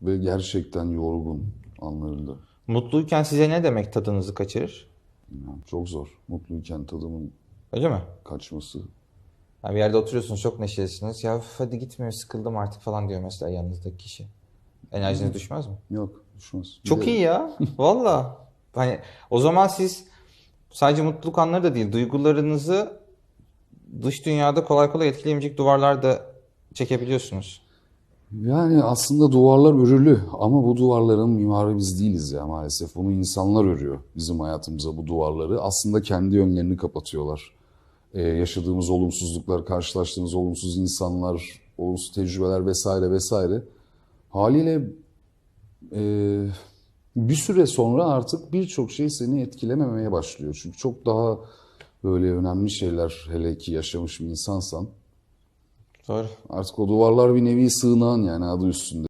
ve gerçekten yorgun anlarında. Mutluyken size ne demek tadınızı kaçırır? Yani çok zor. Mutluyken tadımın Öyle mi? kaçması. Yani bir yerde oturuyorsunuz, çok neşelisiniz. Ya üf, hadi gitmiyor, sıkıldım artık falan diyor mesela yanınızdaki kişi. Enerjiniz Yok, düşmez mi? yok düşmez. Çok iyi Giderim. ya. Valla. Hani o zaman siz sadece mutluluk anları da değil, duygularınızı dış dünyada kolay kolay etkileyemeyecek duvarlar da çekebiliyorsunuz. Yani aslında duvarlar örülü ama bu duvarların mimarı biz değiliz ya maalesef. Bunu insanlar örüyor bizim hayatımıza bu duvarları. Aslında kendi yönlerini kapatıyorlar. Yaşadığımız olumsuzluklar, karşılaştığımız olumsuz insanlar, olumsuz tecrübeler vesaire vesaire. Haliyle e, bir süre sonra artık birçok şey seni etkilememeye başlıyor. Çünkü çok daha böyle önemli şeyler hele ki yaşamış bir insansan Doğru. artık o duvarlar bir nevi sığınağın yani adı üstünde.